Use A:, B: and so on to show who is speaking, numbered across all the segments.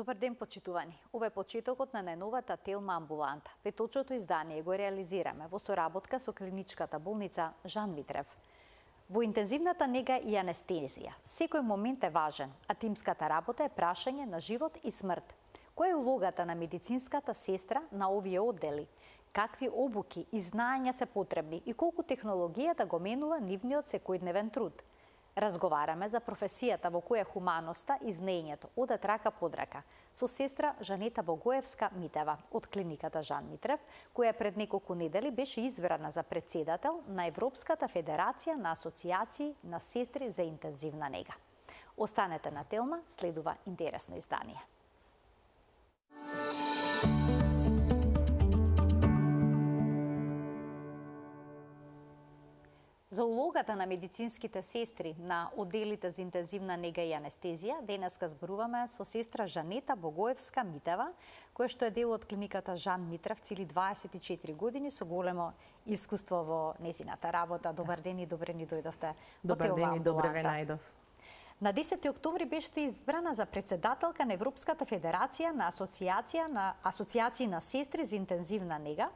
A: Добар ден, почитувани. Ова е почетокот на најновата Телма амбуланта. Петочното издание го реализираме во соработка со клиничката болница Жан Митрев. Во интензивната нега и анестезија, секој момент е важен, а тимската работа е прашање на живот и смрт. Која е улогата на медицинската сестра на овие оддели? Какви обуки и знаења се потребни и колку технологијата го менува нивниот секојдневен труд? Разговараме за професијата во која хуманоста и знаењето одат рака под рака со сестра Жанета Богоевска-Митева од клиниката Жан Митрев, која пред неколку недели беше избрана за претседател на Европската федерација на асоциации на сестри за интензивна нега. Останете на Телма, следува интересно издание. За улогата на медицинските сестри на одделите за интензивна нега и анестезија, денеска зборуваме со сестра Жанета Богоевска-Митева, која што е дел од клиниката Жан Митрев цели 24 години со големо искуство во незината работа. Добар ден и добре ни дојдовте.
B: Добар ден и добре ве најдов.
A: На 10 октомври беше избрана за претседателка на Европската федерација на асоциации на сестри за интензивна нега,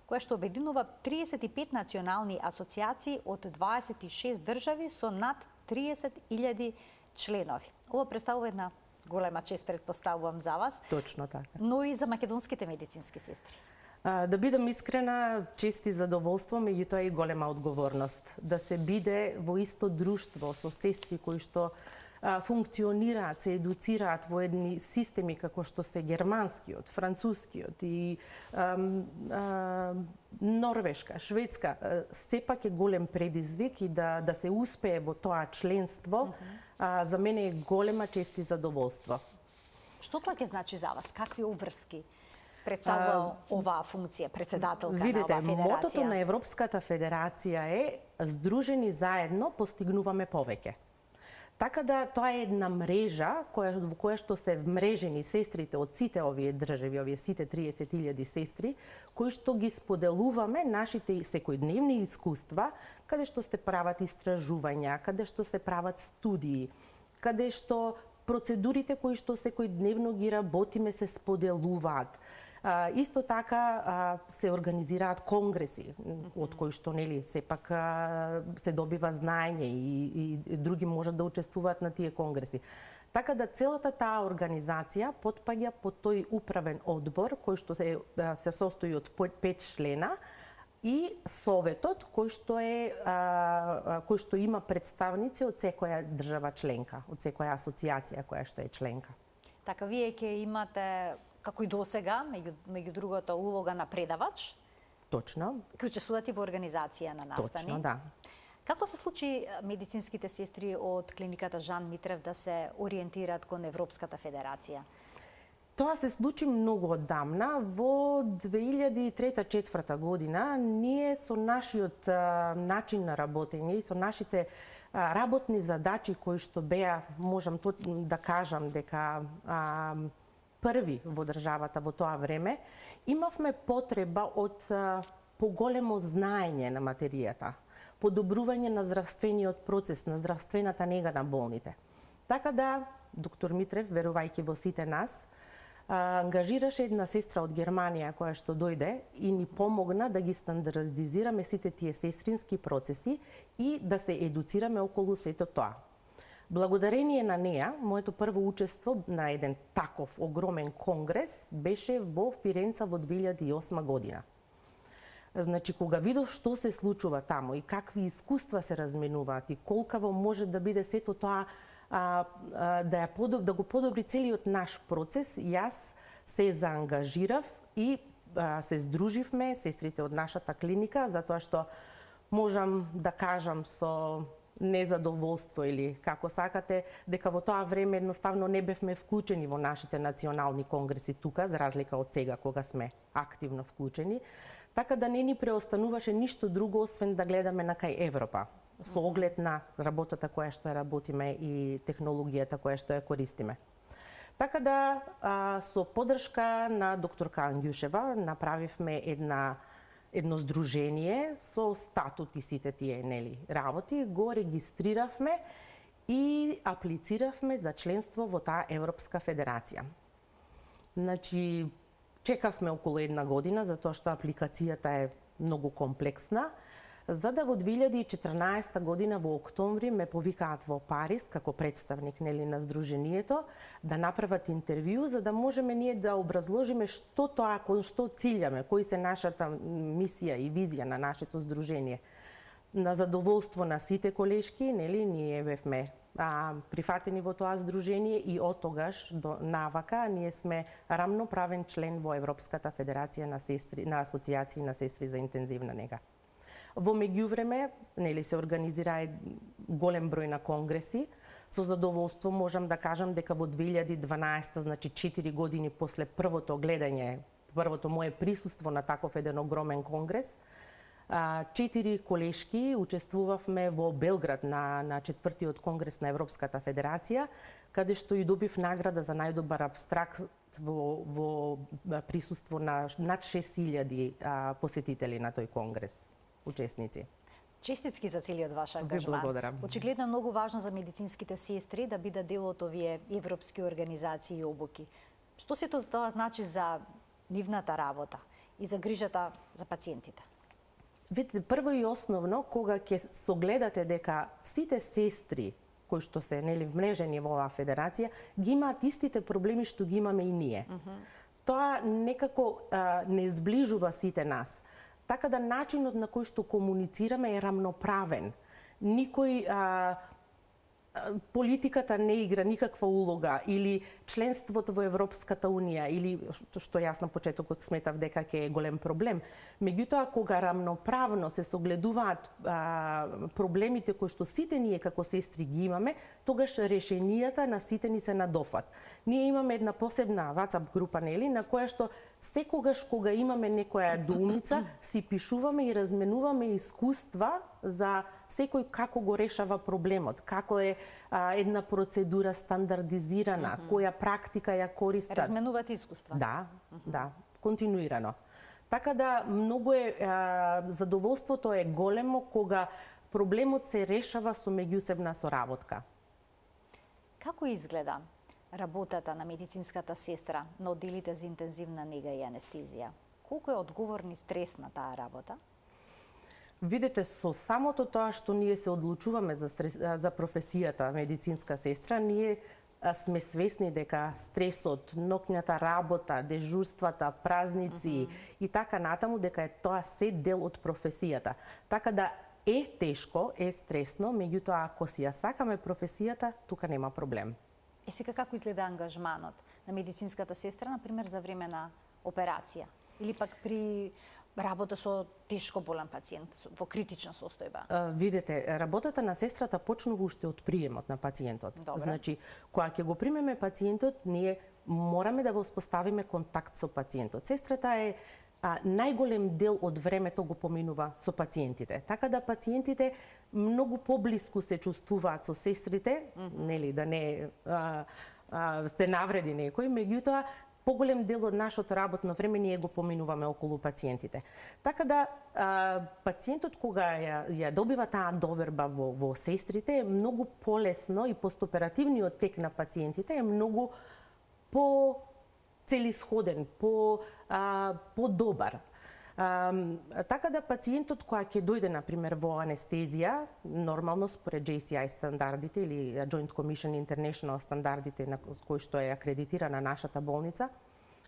A: која што обединува 35 национални асоциации од 26 држави со над 30.000 членови. Ова представува една голема чест, предпоставувам, за вас.
B: Точно така.
A: Но и за македонските медицински сестри.
B: Да бидам искрена, чест и задоволство, меѓутоа и голема одговорност. Да се биде во исто друштво со сестри кои што функционираат, се едуцираат во едни системи како што се германскиот, францускиот и Норвешка, Шведска, сепак е голем предизвик и да се успее во тоа членство, за мене е голема чест и задоволство.
A: Што тоа ќе значи за вас? Какви обврски представува оваа функција, председателка на оваа федерација?
B: Мотото на Европската федерација е "Здружени заедно постигнуваме повеќе". Така да тоа е една мрежа во која што се вмрежени сестрите од сите овие држави, овие сите 30.000 сестри, кои што ги споделуваме нашите секојдневни искуства, каде што се прават истражувања, каде што се прават студии, каде што процедурите кои што секојдневно ги работиме се споделуваат. Исто така се организираат конгреси, од кои што сепак се добива знаење и други можат да учествуваат на тие конгреси. Така да целата таа организација потпаѓа под тој управен одбор кој што се состои од 5 члена и советот кој што има представници од секоја држава членка, од секоја асоциација која што е членка.
A: Така вие ќе имате, како и досега, меѓу другото, улога на предавач.
B: Точно.
A: Ќе учествувате во организација на настани.
B: Точно, да.
A: Како се случи медицинските сестри од клиниката Жан Митрев да се ориентираат кон Европската федерација?
B: Тоа се случи многу оддамна. Во 2003-2004 година ние со нашиот начин на работење и со нашите работни задачи кои што беа, можам да кажам дека први во државата во тоа време, имавме потреба од поголемо знаење на материјата, подобрување на здравствениот процес, на здравствената нега на болните. Така да, доктор Митрев, верувајќи во сите нас, ангажираше една сестра од Германија која што дојде и ни помогна да ги стандардизираме сите тие сестрински процеси и да се едуцираме околу сето тоа. Благодарение на неа, моето прво учество на еден таков огромен конгрес беше во Фиренца во 2008 година. Значи, кога видов што се случува таму и какви искуства се разменуваат и колкаво може да биде сето тоа да го подобри целиот наш процес, јас се заангажирав и се здруживме сестрите од нашата клиника, затоа што можам да кажам со незадоволство или како сакате, дека во тоа време едноставно не бевме вклучени во нашите национални конгреси тука, за разлика од сега кога сме активно вклучени, така да не ни преостануваше ништо друго освен да гледаме на кај Европа, со оглед на работата која што ја работиме и технологијата која што ја користиме. Така да, со поддршка на докторка Ангјушева направивме едно здружение со статут и сите тие работи, го регистриравме и аплициравме за членство во таа Европска федерација. Значи, чекавме околу 1 година, затоа што апликацијата е многу комплексна, за да во 2014 година во октомври ме повикаат во Париз како представник на Сдруженијето да направат интервју за да можеме ние да образложиме што тоа, што ciljаме, кои се нашата мисија и визија на нашето здружение. На задоволство на сите колешки, ние бевме прифатени во тоа здружение и од тогаш до навака ние сме рамноправен член во Европската федерација на асоциации на сестри за интензивна нега. Во меѓувреме, се организира голем број на конгреси. Со задоволство можам да кажам дека во 2012, значи 4 години после првото гледање, првото мое присуство на таков еден огромен конгрес, 4 колешки учествувавме во Белград на 4-тиот конгрес на Европската федерација, каде што и добив награда за најдобар абстракт во присуство на над 6000 посетители на тој конгрес. Учесници.
A: Честитки за целиот ваш ангажман.
B: Благодарам.
A: Очигледно е многу важно за медицинските сестри да бидат дел од овие европски организации и обуки. Што се тоа значи за нивната работа и за грижата за пациентите?
B: Видите, прво и основно, кога ќе согледате дека сите сестри кои што се вмрежени во оваа федерација, ги имаат истите проблеми што ги имаме и ние. Тоа некако не зближува сите нас. Така да начинот на кој што комуницираме е рамноправен. Никој политиката не игра никаква улога или членството во Европската Унија или што јас на почетокот сметав дека ќе е голем проблем. Меѓутоа кога рамноправно се согледуваат проблемите кои што сите ние како сестри ги имаме, тогаш решенијата на сите ни се надофат. Ние имаме една посебна WhatsApp група на која што секогаш кога имаме некоја доумица, си пишуваме и разменуваме искуства за секој како го решава проблемот, како е една процедура стандардизирана, која практика ја користат.
A: Разменувате искуства?
B: Да, континуирано. Така да многу задоволството е големо кога проблемот се решава со меѓусебна соработка.
A: Како изгледа работата на медицинската сестра на одделите за интензивна нега и анестезија? Колку е одговорна и стресна таа работа?
B: Видете, со самото тоа што ние се одлучуваме за професијата медицинска сестра, ние сме свесни дека стресот, ноќната работа, дежурствата, празници и така натаму, дека е тоа се дел од професијата. Така да е тешко, е стресно, меѓутоа ако си ја сакаме професијата, тука нема проблем.
A: Сега како изгледа ангажманот на медицинската сестра, например, за време на операција? Или пак при работа со тешко болен пациент, во критична состојба?
B: Видете, работата на сестрата почнува уште од приемот на пациентот.
A: Добре.
B: Значи, кога ќе го примеме пациентот, ние мораме да го воспоставиме контакт со пациентот. Сестрата е најголем дел од времето го поминува со пациентите. Така да пациентите многу поблиску се чувствуваат со сестрите, да не се навреди некој, меѓутоа поголем дел од нашето работно време ние го поминуваме околу пациентите. Така да пациентот кога ја добива таа доверба во сестрите е многу полесно и постоперативниот тек на пациентите е многу целисходен, по-добар. Така да пациентот која ќе дојде, например, во анестезија, нормално според JCI стандардите или Joint Commission International стандардите на кои што е акредитирана нашата болница,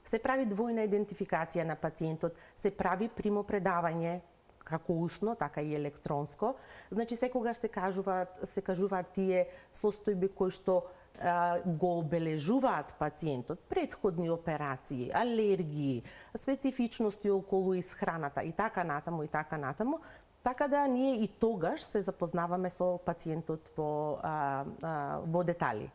B: се прави двојна идентификација на пациентот, се прави примопредавање како усно, така и електронско. Значи секогаш се кажуваат тие состојби кои што го обележуваат пациентот, претходни операции, алергии, специфичности околу исхраната и така натаму, така да ние и тогаш се запознаваме со пациентот во детали.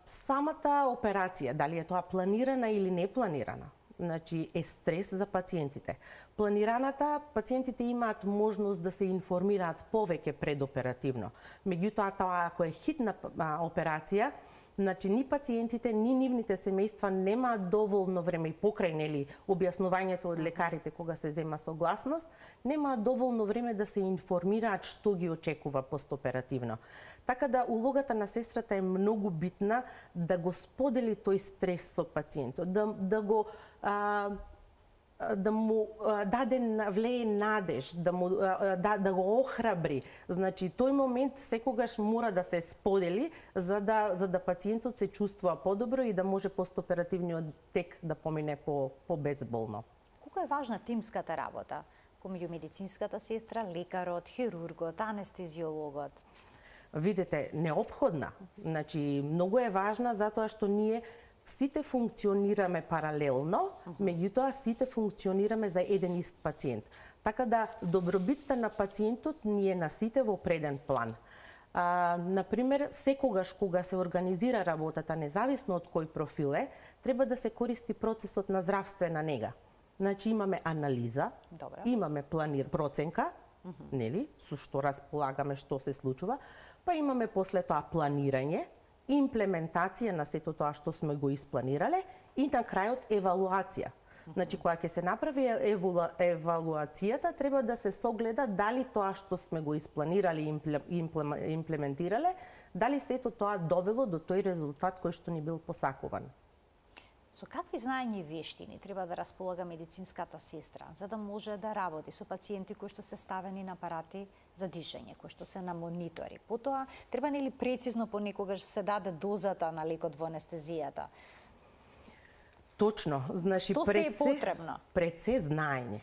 B: Самата операција, дали е тоа планирана или не планирана, значи е стрес за пациентите. Планираната, пациентите имаат можност да се информираат повеќе предоперативно. Меѓутоа, тоа ако е хитна операција, значи ни пациентите, ни нивните семејства немаат доволно време и покрај објаснувањето од лекарите кога се зема согласност, немаат доволно време да се информираат што ги очекува постоперативно. Така да улогата на сестрата е многу битна да го сподели тој стрес со пациентот, да му даде влее надеж, да го охрабри. Значи тој момент секогаш мора да се сподели за да пациентот се чувствува подобро и да може постоперативниот тек да помине по-безболно.
A: Колку е важна тимската работа помеѓу медицинската сестра, лекарот, хирургот, анестезиологот?
B: Видете, неопходна. Значи многу е важна затоа што ние сите функционираме паралелно, меѓутоа сите функционираме за еден ист пациент. Така да добробитта на пациентот ни е на сите во преден план. Например, секогаш кога се организира работата, независно од кој профил е, треба да се користи процесот на здравствена нега. Значи имаме анализа, имаме проценка, нели, со што располагаме, што се случува, па имаме после тоа планирање, имплементација на сето тоа што сме го испланирале и на крајот евалуација. Значи, кога ќе се направи евалуацијата, треба да се согледа дали тоа што сме го испланирали и имплементирале, дали сето тоа довело до тој резултат кој што ни бил посакуван.
A: Со какви знаења и вештини треба да располага медицинската сестра за да може да работи со пациенти кои што се ставени на апарати за дишење, кои што се на монитори? Потоа, треба нели прецизно понекогаш се даде дозата на лекот во анестезијата?
B: Точно, значи
A: што се е потребно?
B: Пред се знаење.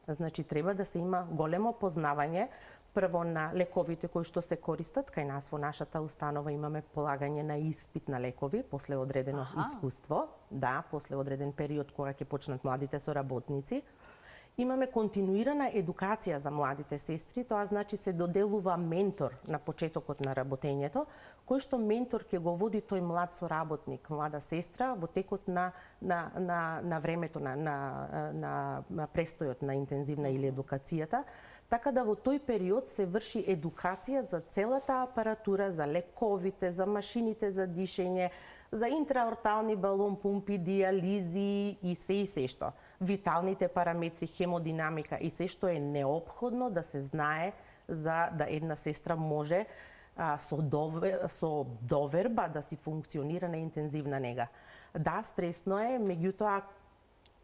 B: Значи треба да се има големо познавање прво на лековите кои што се користат, кај нас во нашата установа имаме полагање на испит на лекови после одредено искуство, после одреден период кога ќе почнат младите соработници. Имаме континуирана едукација за младите сестри, тоа значи се доделува ментор на почетокот на работењето, кој што ментор ќе го води тој млад соработник, млада сестра во текот на времето на престојот на интензивна или едукацијата. Така да во тој период се врши едукација за целата апаратура, за лековите, за машините за дишење, за интраортални балон пумпи, диализи и се што. Виталните параметри, хемодинамика и се што е неопходно да се знае за да една сестра може со доверба да си функционира на интензивна нега. Да, стресно е, меѓутоа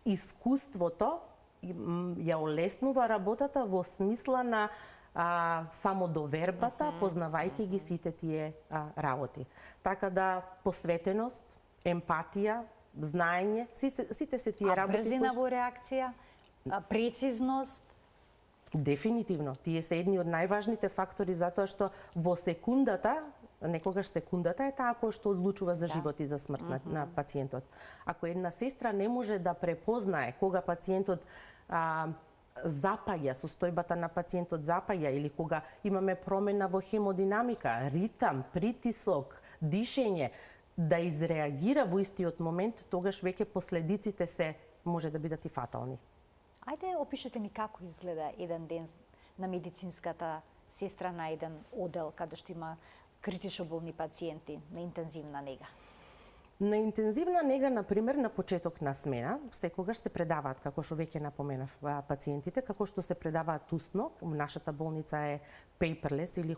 B: искуството ја олеснува работата во смисла на самодовербата, познавајќи ги сите тие работи. Така да посветеност, емпатија, знаење, сите се тие работи.
A: Брзина во реакција, прецизност?
B: Дефинитивно, тие се едни од најважните фактори затоа што во секундата, некогаш секундата е таа која што одлучува за живот и за смрт на пациентот. Ако една сестра не може да препознае кога пациентот запаја, состојбата на пациентот запаја или кога имаме промена во хемодинамика, ритам, притисок, дишење, да изреагира во истиот момент, тогаш веќе последиците се може да бидат и фатални.
A: Ајде, опишете ни како изгледа еден ден на медицинската сестра на еден одел каде што има критично болни пациенти на интензивна нега.
B: На интензивна нега, например, на почеток на смена, секогаш се предаваат, како што веќе напоменав, пациентите, како што се предаваат усно. Нашата болница е paperless или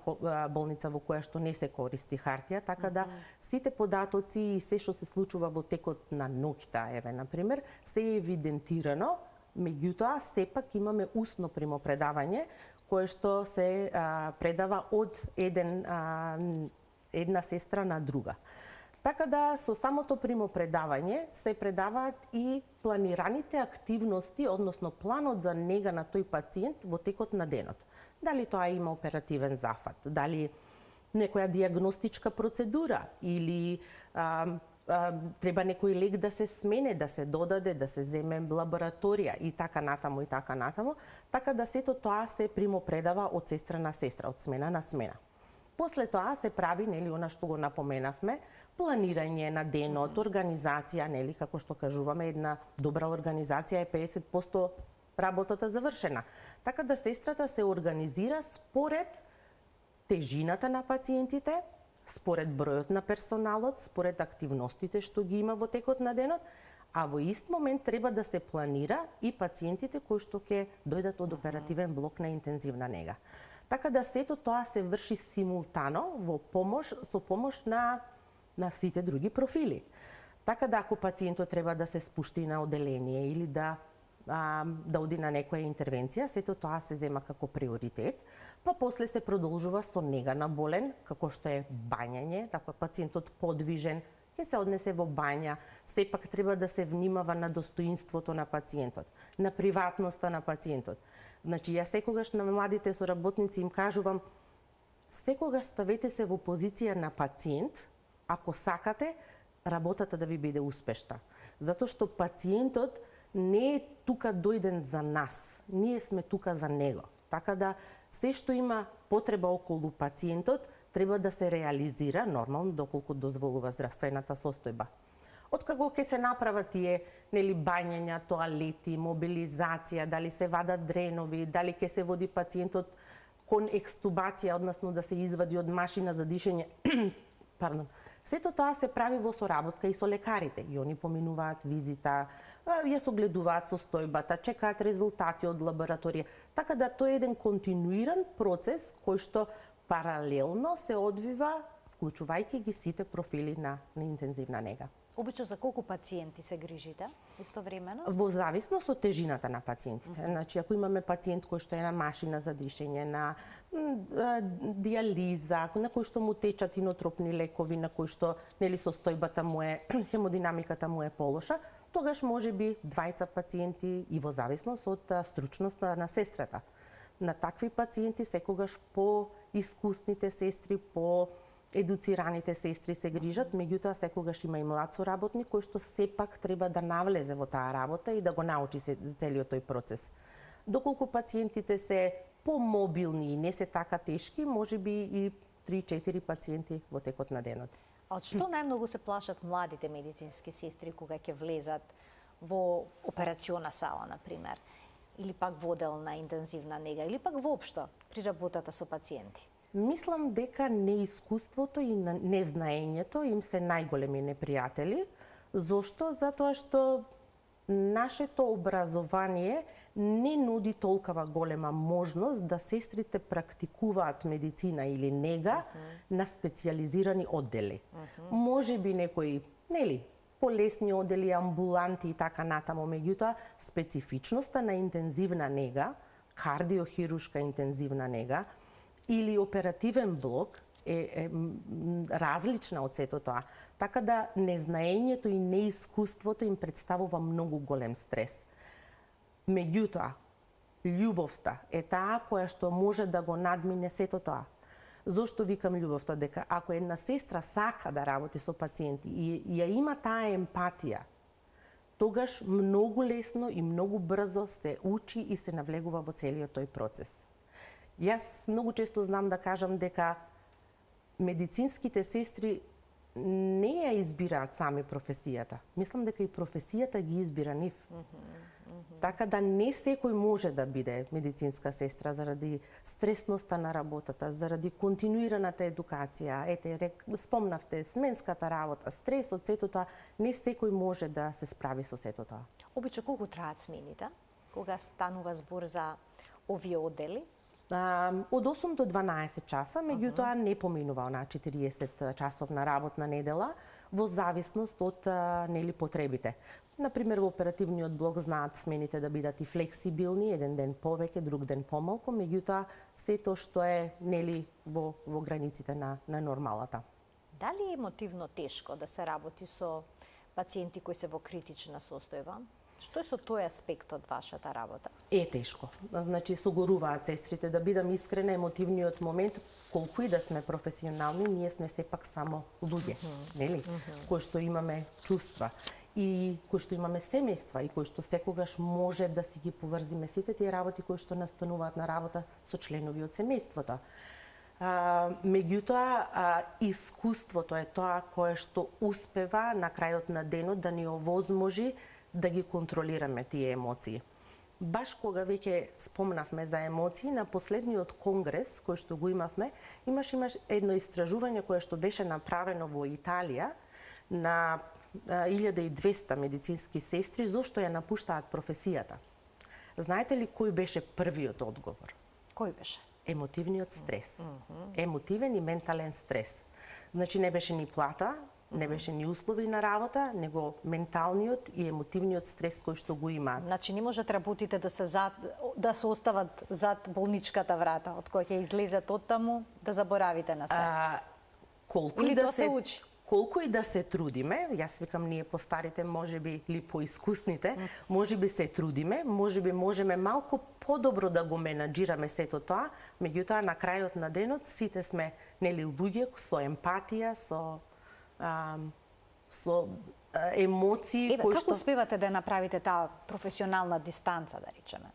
B: болница во која што не се користи хартија, така да сите податоци и се што се случува во текот на ноќта, например, се е евидентирано, меѓутоа сепак имаме усно примопредавање кое што се предава од една сестра на друга. Така да со самото примопредавање се предаваат и планираните активности, односно планот за нега на тој пациент во текот на денот. Дали тоа има оперативен зафат, дали некоја диагностичка процедура или треба некој лек да се смене, да се додаде, да се земе лабораторија и така натаму, така да сето тоа се примопредава од сестра на сестра, од смена на смена. После тоа се прави, нели, она што го напоменавме, планирање на денот, организација, нели, како што кажуваме, една добра организација е 50% работата завршена. Така да сестрата се организира според тежината на пациентите, според бројот на персоналот, според активностите што ги има во текот на денот, а во ист момент треба да се планира и пациентите кои што ќе дојдат од оперативен блок на интензивна нега. Така да сето тоа се врши симултано во со помош на сите други профили. Така да ако пациентот треба да се спушти на оделение или да оди на некоја интервенција, сето тоа се зема како приоритет, па после се продолжува со нега на болен, како што е бањање, така пациентот подвижен, ќе се однесе во бања, сепак треба да се внимава на достоинството на пациентот, на приватноста на пациентот. Значи, јас секогаш на младите соработници им кажувам, секогаш ставете се во позиција на пациент, ако сакате работата да ви биде успешна. Затоа што пациентот не е тука дојден за нас, ние сме тука за него. Така да се што има потреба околу пациентот треба да се реализира нормално доколку дозволува здравствената состојба. Откако ќе се направат тие бањања, тоалети, мобилизација, дали се вадат дренови, дали ќе се води пациентот кон екстубација, односно да се извади од машина за дишење, пардон. Сето тоа се прави во соработка и со лекарите. И они поминуваат визита, ја согледуваат состојбата, чекаат резултати од лабораторија. Така да тоа е еден континуиран процес кој што паралелно се одвива, вклучувајќи ги сите профили на интензивна нега.
A: Обично за колку пациенти се грижите истовремено?
B: Во зависност од тежината на пациентите. Значи, ако имаме пациент кој што е на машина за дишење, на диализа, на кој што му течат инотропни лекови, на кој што состојбата му е, хемодинамиката му е полоша, тогаш може би двајца пациенти и во зависност од стручноста на сестрата. На такви пациенти секогаш по искусните сестри, по едуцираните сестри се грижат, меѓутоа секогаш има и млад соработник кој што сепак треба да навлезе во таа работа и да го научи целиот тој процес. Доколку пациентите се помобилни и не се така тешки, може би и 3-4 пациенти во текот на денот.
A: А од што најмногу се плашат младите медицински сестри кога ќе влезат во операциона сала, например, или пак во одел на интензивна нега, или пак воопшто при работата со пациенти?
B: Мислам дека неискуството и незнаењето им се најголеми непријатели. Зошто? Затоа што нашето образование не нуди толкова голема можност да сестрите практикуваат медицина или нега на специјализирани оддели. Може би некои, полесни оддели, амбуланти и така натаму, меѓутоа специфичноста на интензивна нега, кардиохирушка интензивна нега, или оперативен блок е различна од сето тоа. Така да незнаењето и неискуството им представува многу голем стрес. Меѓутоа, љубовта е таа која што може да го надмине сето тоа. Зошто викам љубовта? Дека ако една сестра сака да работи со пациенти и ја има таа емпатија, тогаш многу лесно и многу брзо се учи и се навлегува во целиот тој процес. Јас многу често знам да кажам дека медицинските сестри не ја избираат сами професијата. Мислам дека и професијата ги избира нив. Така да не секој може да биде медицинска сестра заради стресноста на работата, заради континуираната едукација. Спомнавте, сменската работа, стресот, сето тоа, не секој може да се справи со сето тоа.
A: Обично колку траат смените? Кога станува збор за овие оддели?
B: Од 8 до 12 часа, меѓутоа не поминува на 40 часовна работна недела, во зависност од потребите. Например, во оперативниот блок знаат смените да бидат и флексибилни, еден ден повеќе, друг ден помалку, меѓутоа сето што е во границите на нормалата.
A: Дали е емотивно тешко да се работи со пациенти кои се во критична состојба? Што е со тој аспект од вашата работа?
B: Е тешко. Значи, согоруваат сестрите, да бидам искрена, емотивниот момент, колку и да сме професионални, ние сме сепак само луѓе, нели? Кои што имаме чувства и кои што имаме семејства и кои што секогаш може да си ги поврзиме сите тие работи кои што настануваат на работа со членови од семејството. Меѓутоа, искуството е тоа кое што успева на крајот на денот да ни овозможи да ги контролираме тие емоции. Баш кога веќе спомнавме за емоции, на последниот конгрес кој што го имавме, имаш едно истражување кое што беше направено во Италија на 1200 медицински сестри зошто ја напуштаат професијата. Знаете ли кој беше првиот одговор?
A: Кој беше?
B: Емотивниот стрес. Емотивен и ментален стрес. Значи не беше ни плата, не беше ни услови на работа, него менталниот и емотивниот стрес кој што го имаат.
A: Значи не можат работите да се остават зад болничката врата, од која ќе излезат оттаму, да заборавите на се. Или тоа се учи?
B: Колку и да се трудиме, јас викам ние постарите, можеби или поискусните, можеби се трудиме, можеби можеме малку подобро да го менаџираме сето тоа, меѓутоа на крајот на денот сите сме нели луѓе со емпатија, со емоции
A: кои што... Како успевате да направите таа професионална дистанца, да речеме?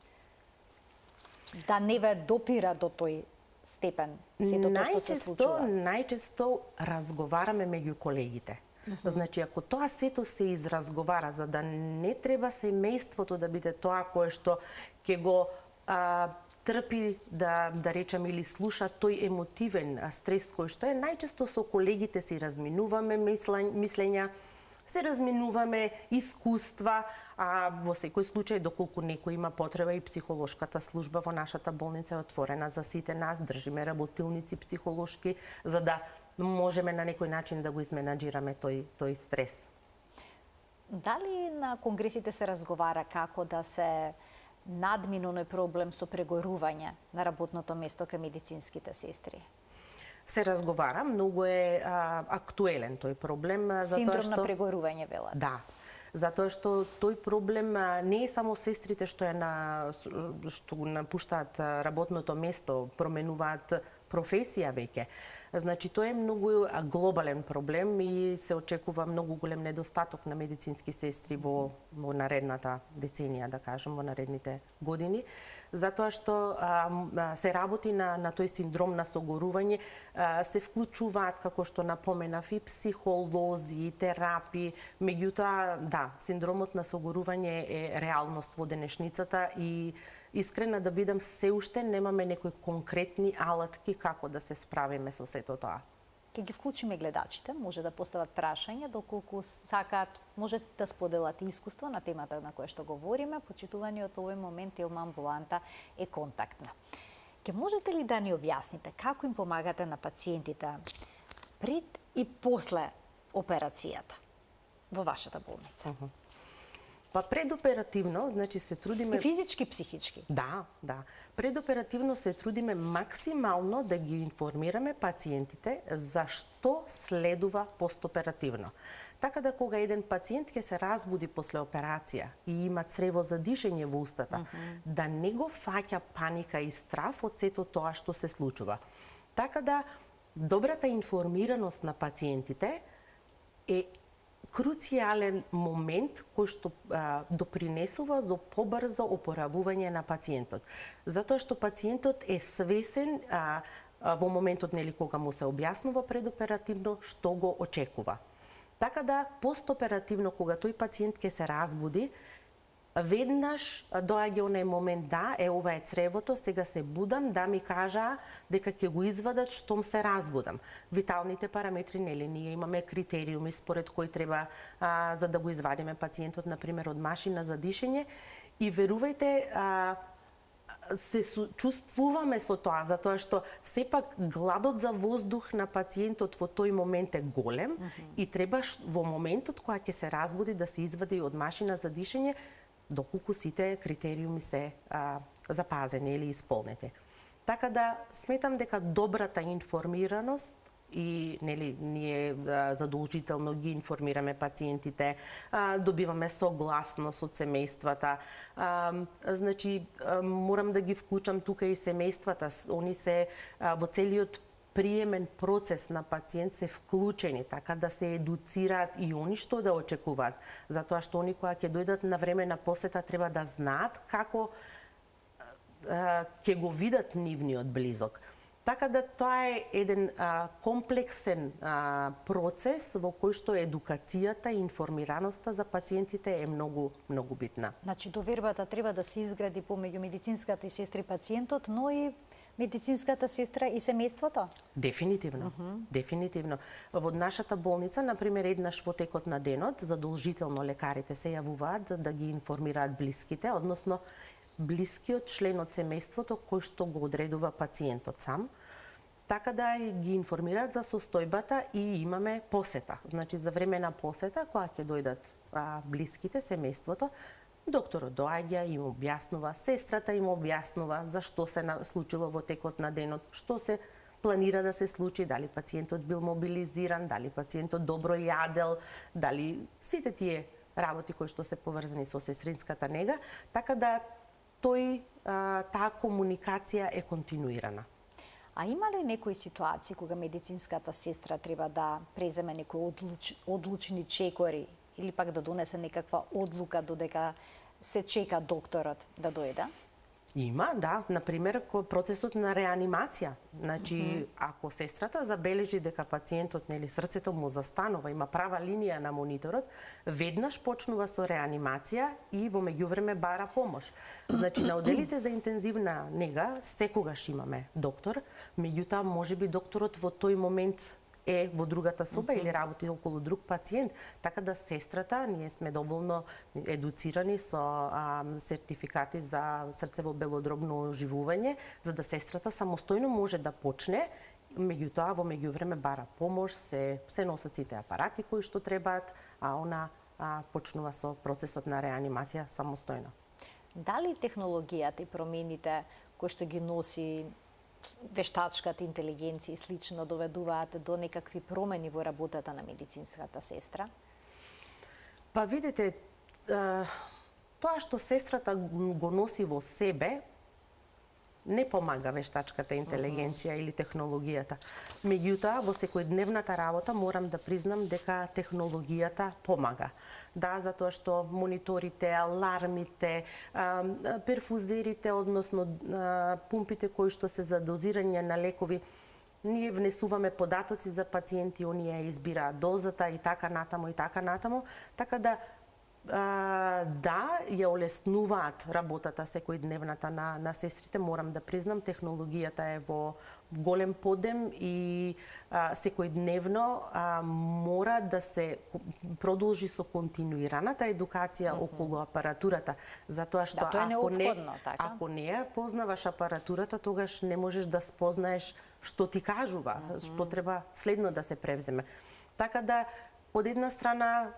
A: Да не ве допира до тој степен сето тоа што се случува?
B: Најчесто разговараме меѓу колегите. Значи, ако тоа сето се изразговара, за да не треба семејството да биде тоа кое што ќе го трпи, да речам, или слуша тој емотивен стрес кој што е, најчесто со колегите си разминуваме мислења, се разминуваме искуства, а во секој случај, доколку некој има потреба, и психолошката служба во нашата болница е отворена за сите нас, држиме работилници психолошки, за да можеме на некој начин да го изменаџираме тој стрес.
A: Дали на конгресите се разговара како да се надмине оној проблем со прегорување на работното место кај медицинските сестри?
B: Се разговара, многу е актуелен тој проблем.
A: Синдром на прегорување, велат.
B: Да, затоа што тој проблем не е само сестрите што го напуштаат работното место, променуваат професија веќе. Значи, тоа е многу глобален проблем и се очекува многу голем недостаток на медицински сестри во наредната деценија, да кажем, во наредните години, затоа што се работи на тој синдром на согорување, се вклучуваат, како што напоменав, и психолози, и терапии, меѓутоа, да, синдромот на согорување е реалност во денешницата и искрена да бидам, се уште немаме некои конкретни алатки како да се справиме со сето тоа.
A: Ке ги вклучиме гледачите, може да постават прашања, доколку сакаат, може да споделат искуство на темата на која што говориме. Почитуваниот овој момент Тилма амбуланта е контактна. Ке можете ли да ни објасните како им помагате на пациентите пред и после операцијата во вашата болница?
B: Па предоперативно, значи се трудиме...
A: И физички, психички?
B: Да. Предоперативно се трудиме максимално да ги информираме пациентите за што следува постоперативно. Така да кога еден пациент ќе се разбуди после операција и има црево за дишење во устата, да не го фаќа паника и страф од сето тоа што се случува. Така да добрата информираност на пациентите е круцијален момент кој што допринесува за побрзо опоравување на пациентот. Затоа што пациентот е свесен во моментот нели кога му се објаснува предоперативно што го очекува. Така да постоперативно кога тој пациент ќе се разбуди, веднаш доаѓа онај момент, да, ова е цревото, сега се будам, да ми кажа дека ќе го извадат штом се разбудам. Виталните параметри, нели, ние имаме критериуми според кои треба за да го извадиме пациентот, например, од машина за дишење, и верувајте, се чувствуваме со тоа, затоа што сепак гладот за воздух на пациентот во тој момент е голем и треба во моментот кога ќе се разбуди да се извади од машина за дишење, доколку сите критериуми се запазени или исполнети. Така да сметам дека добрата информираност и нели ние задолжително ги информираме пациентите, добиваме согласност од семејствата. Значи морам да ги вклучам тука и семејствата. Они се во целиот приемен процес на пациент се вклучени, така да се едуцираат и они што да очекуваат. Затоа што они кога ќе дојдат на време на посета треба да знаат како ќе го видат нивниот близок. Така да тоа е еден комплексен процес во кој што едукацијата и информираноста за пациентите е многу битна.
A: Значи довербата треба да се изгради помеѓу медицинската и сестри пациентот, но и медицинската сестра и семејството?
B: Дефинитивно. Дефинитивно. Во нашата болница, например, еднаш во текот на денот, задолжително лекарите се јавуваат да ги информираат блиските, односно блискиот член од семејството кој што го одредува пациентот сам, така да ги информираат за состојбата и имаме посета. Значи, за време на посета, кога ќе дојдат блиските, семејството, докторот доаѓа, им објаснува, сестрата им објаснува за што се случило во текот на денот, што се планира да се случи, дали пациентот бил мобилизиран, дали пациентот добро јадел, дали сите тие работи кои што се поврзани со сестринската нега, така да таа комуникација е континуирана.
A: А има ли некои ситуации кога медицинската сестра треба да преземе некои одлучни чекори или пак да донесе некаква одлука додека се чека докторот да дојде?
B: Има, да. Например, процесот на реанимација. Значи, ако сестрата забележи дека пациентот, нели, срцето му застанува, има права линија на мониторот, веднаш почнува со реанимација и во меѓувреме бара помош. Значи, на оделите за интензивна нега секогаш имаме доктор, меѓутоа можеби докторот во тој момент е во другата соба или работи околу друг пациент, така да сестрата, ние сме доволно едуцирани со сертификати за срцево-белодробно оживување, за да сестрата самостојно може да почне, меѓутоа во меѓувреме бара помош, се носат сите апарати кои што требаат, а она почнува со процесот на реанимација самостојно.
A: Дали технологијата и промените кои што ги носи вештачката интелигенција и слично доведуваат до некакви промени во работата на медицинската сестра?
B: Па видите, тоа што сестрата го носи во себе не помага вештачката интелигенција или технологијата. Меѓутоа, во секојдневната работа морам да признам дека технологијата помага. Да, затоа што мониторите, алармите, перфузерите, односно пумпите кои што се за дозирање на лекови, ние внесуваме податоци за пациенти, оние избираат дозата и така натаму, така да ја олеснуваат работата секојдневната на сестрите. Морам да признам, технологијата е во голем подем и секојдневно мора да се продолжи со континуираната едукација околу апаратурата, затоа што ако не ја познаваш апаратурата, тогаш не можеш да спознаеш што ти кажува, што треба следно да се превземе. Така да, од една страна,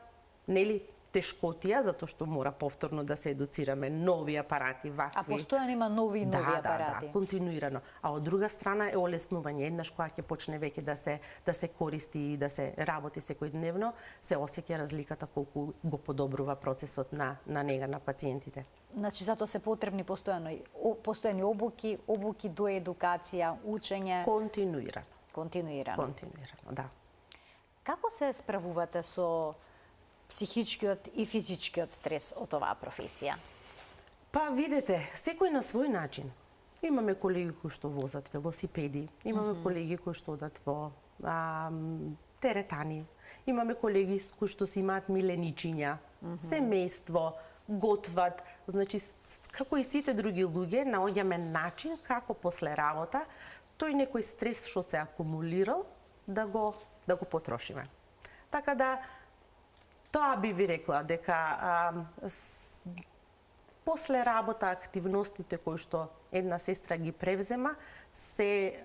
B: нели, тешкотија, затоа што мора повторно да се едуцираме, нови апарати, вакви.
A: А постојано има нови апарати.
B: Да, континуирано. А од друга страна е олеснување. Еднаш кога ќе почне веќе да се користи и да се работи секојдневно, се осеќа разликата колку го подобрува процесот на нега на пациентите.
A: Значи, затоа се потребни постојани обуки до едукација, учење.
B: Континуирано, да.
A: Како се справувате со психичкиот и физичкиот стрес од оваа професија?
B: Па видете, секој на свој начин. Имаме колеги кои што возат велосипеди, имаме колеги кои што одат во теретани, имаме колеги кои што си имаат миленичиња, семејство, готват, значи како и сите други луѓе наоѓаме начин како после работа тој некој стрес што се акумулирал да го потрошиме. Така да тоа би ви рекла дека после работа активностите кои што една сестра ги превзема се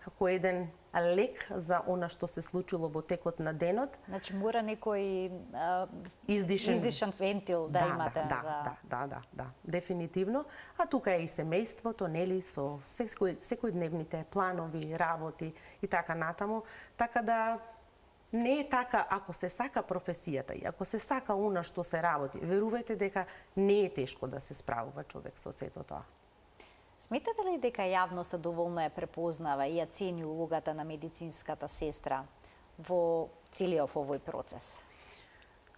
B: како еден лек за она што се случило во текот на денот.
A: Значи мора некој издишан вентил да имате
B: за... Да, дефинитивно. А тука е и семејството, нели, со секојдневните планови, работи и така натаму. Така да не е така, ако се сака професијата и ако се сака она што се работи, верувајте дека не е тешко да се справува човек со сето тоа.
A: Сметате ли дека јавноста доволно ја препознава и ја цени улогата на медицинската сестра во целиот овој процес?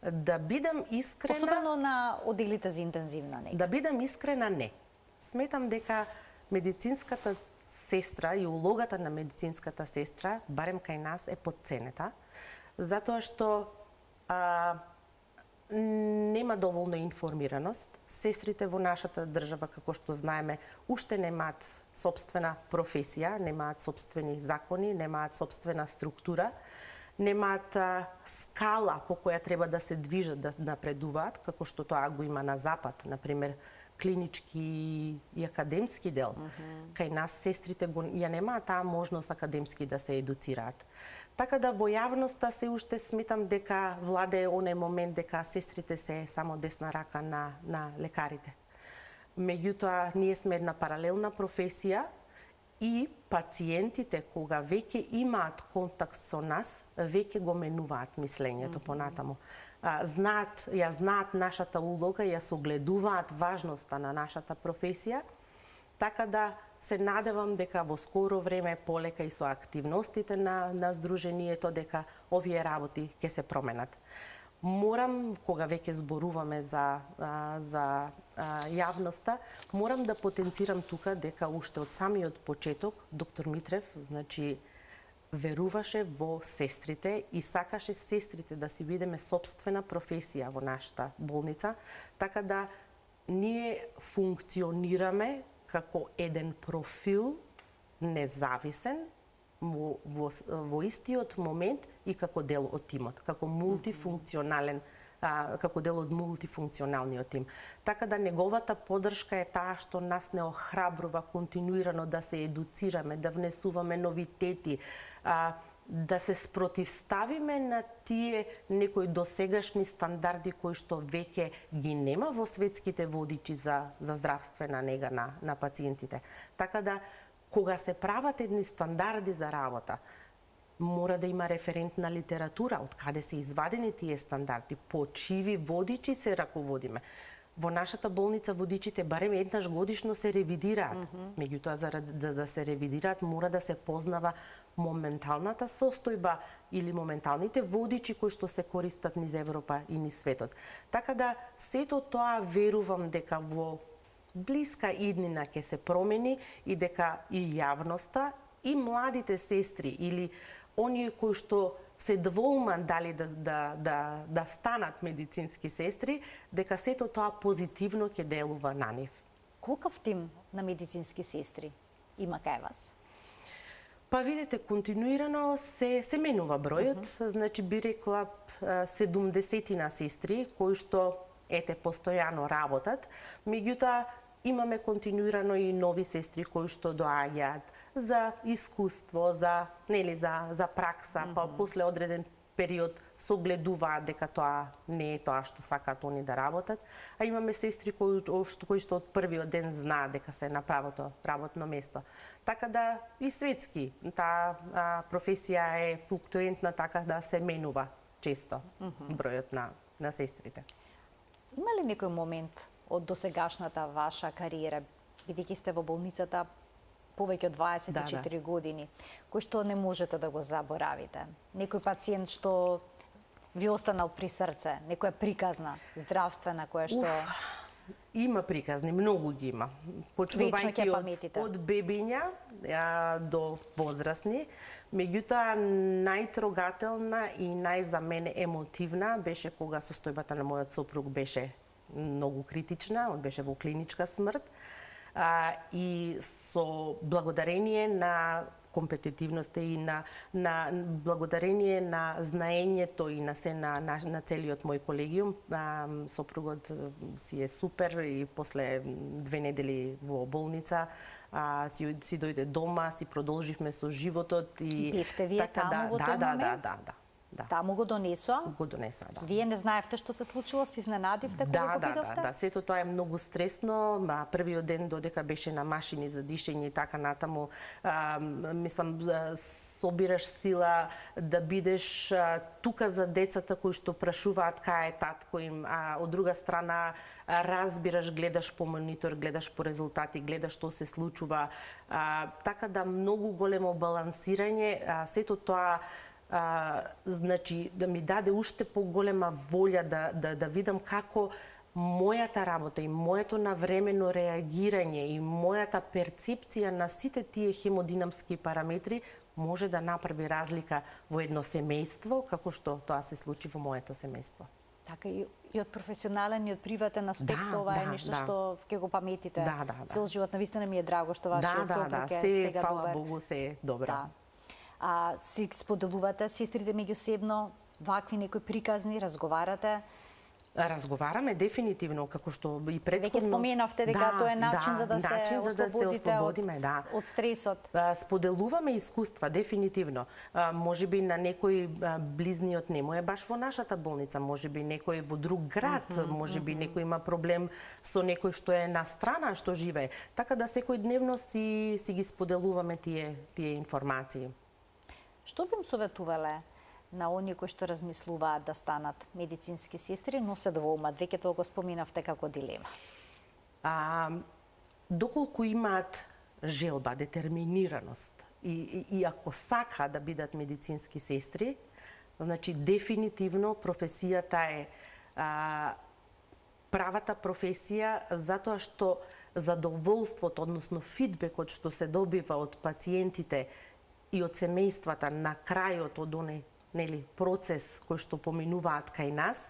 B: Да бидам искрена...
A: Особено на оделите за интензивна нега.
B: Да бидам искрена, не. Сметам дека медицинската сестра и улогата на медицинската сестра, барем кај нас, е потценета, затоа што нема доволно информираност. Сестрите во нашата држава, како што знаеме, уште немаат сопствена професија, немаат сопствени закони, немаат сопствена структура, немаат скала по која треба да се движат, да напредуваат, како што тоа го има на Запад, например, клинички и академски дел. Кај нас сестрите ја немаат таа можност академски да се едуцираат. Така да во јавноста се уште сметам дека владее онај момент дека сестрите се само десна рака на лекарите. Меѓутоа, ние сме една паралелна професија и пациентите, кога веќе имаат контакт со нас, веќе го менуваат мислењето понатаму. Ја знаат нашата улога, ја согледуваат важноста на нашата професија, така да се надевам дека во скоро време, полека и со активностите на Сдруженијето, дека овие работи ќе се променат. Морам, кога веќе зборуваме за јавноста, морам да потенцирам тука дека уште од самиот почеток доктор Митрев, веруваше во сестрите и сакаше сестрите да си бидеме сопствена професија во нашата болница, така да ние функционираме како еден профил независен во истиот момент и како дел од тимот, како мултифункционален, како дел од мултифункционалниот тим. Така да неговата поддршка е таа што нас не охрабрува континуирано да се едуцираме, да внесуваме новитети, да се спротивставиме на тие некои досегашни стандарди кои што веќе ги нема во светските водичи за здравствена нега на пациентите. Така да, кога се прават едни стандарди за работа, мора да има референтна литература, од каде се извадени тие стандарди, по чиви водичи се раководиме. Во нашата болница водичите барем еднаш годишно се ревидираат. Меѓутоа, за да се ревидираат, мора да се познава моменталната состојба или моменталните водичи кои што се користат низ Европа и низ светот. Така да, сето тоа верувам дека во блиска иднина ќе се промени и дека и јавноста, и младите сестри или оние кои што се двоумат дали да станат медицински сестри, дека сето тоа позитивно ќе делува на нив.
A: Колкав тим на медицински сестри има кај вас?
B: Па видите, континуирано се менува бројот, значи би рекла 70 сестри кои што постојано работат, меѓутоа имаме континуирано и нови сестри кои што доаѓаат за искуство, за пракса, па после одреден период согледуваат дека тоа не е тоа што сакаат они да работат, а имаме сестри кои што од првиот ден знаат дека се на правото работно место. Така да и светски таа професија е флуктуентна, така да се менува често бројот на сестрите.
A: Има ли некој момент од досегашната ваша кариера, бидејќи сте во болницата повеќе од 24 години, кој што не можете да го заборавите? Некој пациент што ви останал при срце, некоја приказна, здравствена, која што...
B: Има приказни, многу ги има. Почнувајќи од бебиња до возрастни, меѓутоа најтрогателна и за мене емотивна беше кога состојбата на мојот сопруг беше многу критична, он беше во клиничка смрт, и со благодарение на компетитивноста и на благодарение на знаењето и на целиот мој колегиум, сопругот си е супер и после 2 недели во болница си дојде дома, си продолживме со животот и
A: бевте вие таму во тој момент?
B: Да.
A: Таму го донесоа?
B: Го донесоа, да.
A: Вие не знаевте што се случило, се изненадивте кога го видовте?
B: Да, сето тоа е многу стресно. Првиот ден додека беше на машини за дишење и така натаму, мислам, собираш сила да бидеш тука за децата кои што прашуваат кај е татко им, а од друга страна разбираш, гледаш по монитор, гледаш по резултати, гледаш што се случува. Така да многу големо балансирање, сето тоа значи да ми даде уште поголема волја да видам како мојата работа и моето навремено реагирање и мојата перцепција на сите тие хемодинамски параметри може да направи разлика во едно семејство, како што тоа се случи во моето семејство.
A: Така и од професионален и од приватен аспект ова е нешто што ќе го паметите цел живот. Навистина ми е драго што вашиот сопруг е сега добар.
B: Фала Богу, се е добро.
A: Си споделувате сестрите меѓусебно вакви некои приказни, разговарате?
B: Разговараме дефинитивно, како што и претходно.
A: Веќе споменавте дека тоа е начин за да се ослободите од стресот.
B: Споделуваме искуства, дефинитивно. Можеби на некој близниот не му е баш во нашата болница, можеби некој во друг град, можеби некој има проблем со некој што е на страна, што живее. Така да секојдневно си ги споделуваме тие информации. Што
A: би им советувале на оние кои што размислуваат да станат медицински сестри, но се двоумат? Веќе тоа го споминавте како дилема.
B: Доколку имаат желба, детерминираност и ако сака да бидат медицински сестри, значи дефинитивно професијата е правата професија, затоа што задоволството, односно фидбекот што се добива од пациентите и од семејствата на крајот од оној процес кој што поминуваат кај нас,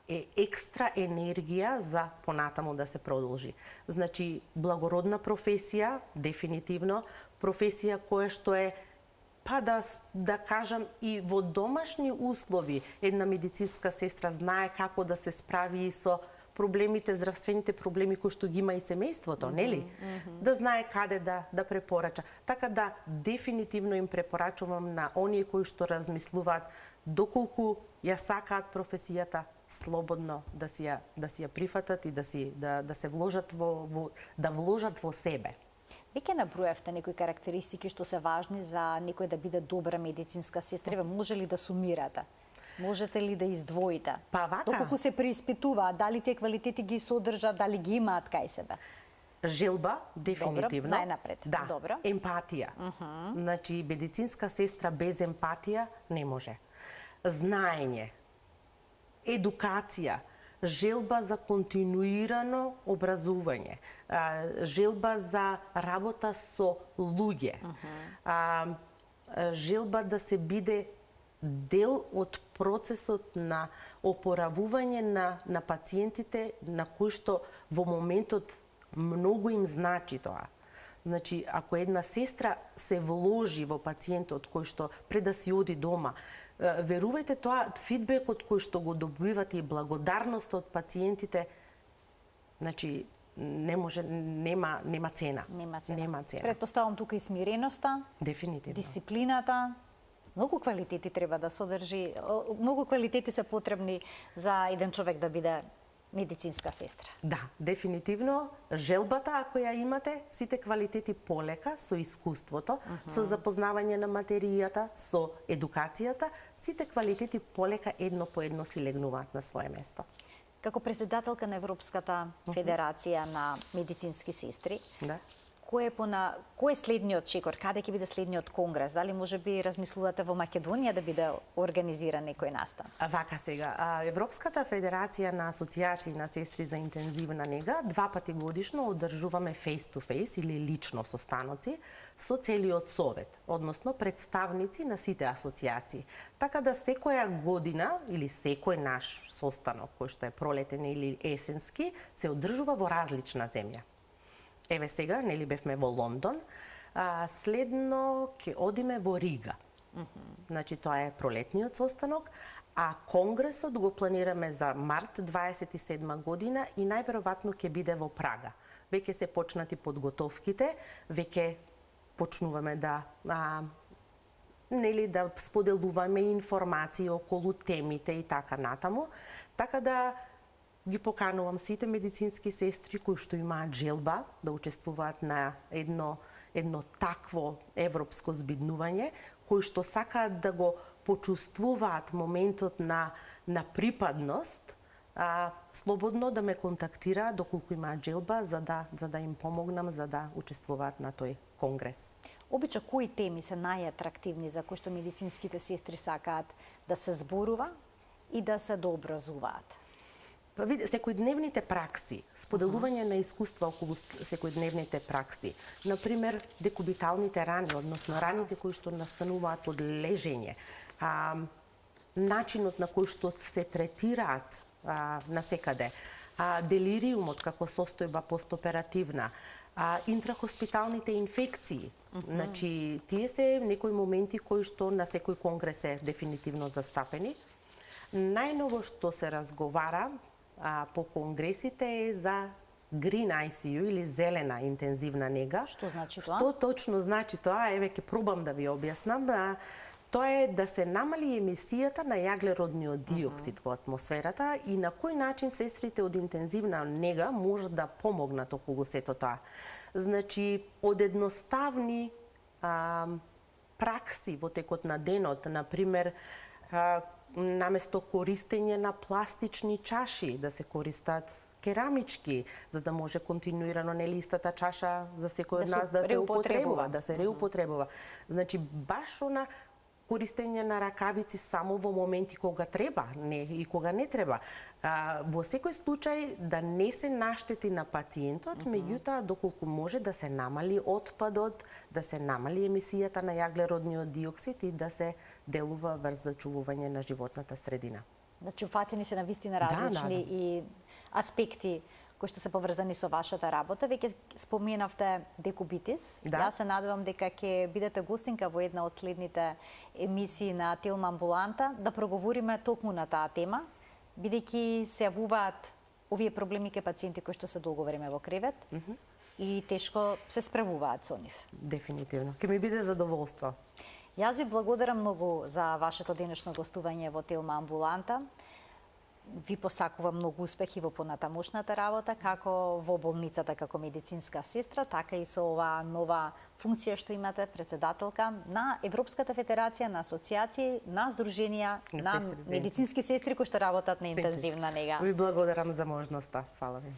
B: е екстра енергија за понатаму да се продолжи. Значи, благородна професија, дефинитивно, професија која што е, да кажам, и во домашни услови, една медицинска сестра знае како да се справи и со проблемите, здравствените проблеми кои што ги има и семејството, нели? Да знае каде да препорача. Така да дефинитивно им препорачувам на оние кои што размислуваат, доколку ја сакаат професијата, слободно да си ја прифатат и да се вложат во себе.
A: Веќе наброевте некои карактеристики што се важни за некој да биде добра медицинска сестра, може ли да сумирате? Можете ли да издвоите? Доколку се преиспитуваат, дали тие квалитети ги содржат, дали ги имаат кај себе?
B: Желба, дефинитивно.
A: Добро, најнапред.
B: Да,
A: добро.
B: Емпатија. Значи, медицинска сестра без емпатија не може. Знаење, едукација, желба за континуирано образување, желба за работа со луѓе, желба да се биде дел од процесот на опоравување на пациентите на кои што во моментот многу им значи тоа. Значи, ако една сестра се вложи во пациентот кој што пред да си оди дома, верувајте тоа, фидбекот кој што го добивате и благодарност од пациентите, значи, нема цена.
A: Нема цена. Предпоставам тука и смиреноста,
B: дефинитивно,
A: дисциплината. Многу квалитети треба да содржи, многу квалитети се потребни за еден човек да биде медицинска сестра.
B: Да, дефинитивно, желбата, ако ја имате, сите квалитети полека, со искуството, со запознавање на материјата, со едукацијата, сите квалитети полека едно по едно си легнуваат на свое место.
A: Како председателка на Европската федерација на медицински сестри,
B: да.
A: Кој е следниот чекор? Каде ќе биде следниот конгрес? Дали може би размислувате во Македонија да биде организиран некој настан?
B: Вака сега, Европската федерација на асоциации на сестри за интензивна нега 2 пати годишно одржуваме face-to-face или лично состаноци со целиот совет, односно представници на сите асоциации. Така да секоја година или секој наш состанок кој што е пролетен или есенски се одржува во различна земја. Еве сега, нели бевме во Лондон, следно ќе одиме во Рига. Значи, тоа е пролетниот состанок, а конгресот го планираме за март 27 година и најверојатно ќе биде во Прага. Веќе се почнати подготовките, веќе почнуваме да споделуваме информации околу темите и така натаму. Така да ги поканувам сите медицински сестри кои што имаат желба да учествуваат на едно такво европско збиднување, кои што сакаат да го почувствуваат моментот на припадност, слободно да ме контактираат доколку имаат желба за да им помогнам за да учествуваат на тој конгрес.
A: Обича кои теми се најатрактивни за кои што медицинските сестри сакаат да се зборува и да се дообразуваат?
B: Секојдневните пракси, споделување на искуства околу секојдневните пракси. Например, декубиталните рани, односно раните кои што настануваат од лежење, начинот на кој што се третираат насекаде, делириумот како состојба постоперативна, интрахоспиталните инфекции. Значи, тие се некои моменти кои што на секој конгрес е дефинитивно застапени. Најново што се разговара по конгресите е за Green ICU или зелена интензивна нега.
A: Што значи тоа?
B: Што точно значи тоа? Еве ќе пробам да ви објаснам. Тоа е да се намали емисијата на јаглеродниот диоксид во атмосферата и на кој начин сестрите од интензивна нега можат да помогнат околу сето тоа. Значи, од едноставни пракси во текот на денот, например, наместо користење на пластични чаши, да се користат керамички, за да може континуирано истата чаша за секој од нас да се употребува, да се реупотребува. Значи, баш она користење на ракавици само во моменти кога треба, не и кога не треба. Во секој случај да не се наштети на пациентот, меѓутоа доколку може да се намали отпадот, да се намали емисијата на јаглеродниот диоксид и да се делува врз зачувување на животната средина.
A: Значи, упатени се на вистина различни и аспекти кои што се поврзани со вашата работа. Веќе споменавте декубитис. Јас се надевам дека ќе бидете гостинка во една од следните емисии на Телма амбуланта да проговориме токму на таа тема, бидејќи се јавуваат овие проблеми кај пациенти кои што се долго време во кревет и тешко се справуваат со нив.
B: Дефинитивно. Ќе ми биде задоволство.
A: Јас ви благодарам многу за вашето денешно гостување во Телма амбуланта. Ви посакувам многу успехи во понатамошната работа, како во болницата како медицинска сестра, така и со оваа нова функција што имате, председателка на Европската федерација на асоциации на здруженија на медицински сестри кои што работат на интензивна нега.
B: Ви благодарам за можноста. Фала ви.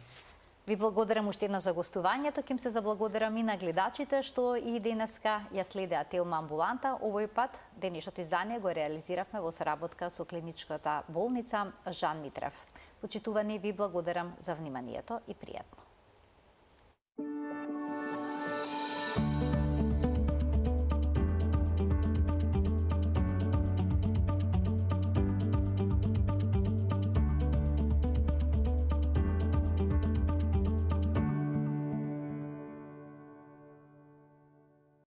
A: Ви благодарам уште еднаш за гостувањето, ќе се заблагодарам и на гледачите што и денеска ја следеа Телма амбуланта. Овој пат денешното издание го реализиравме во соработка со клиничката болница Жан Митрев. Почитувани, ви благодарам за вниманието и пријатно.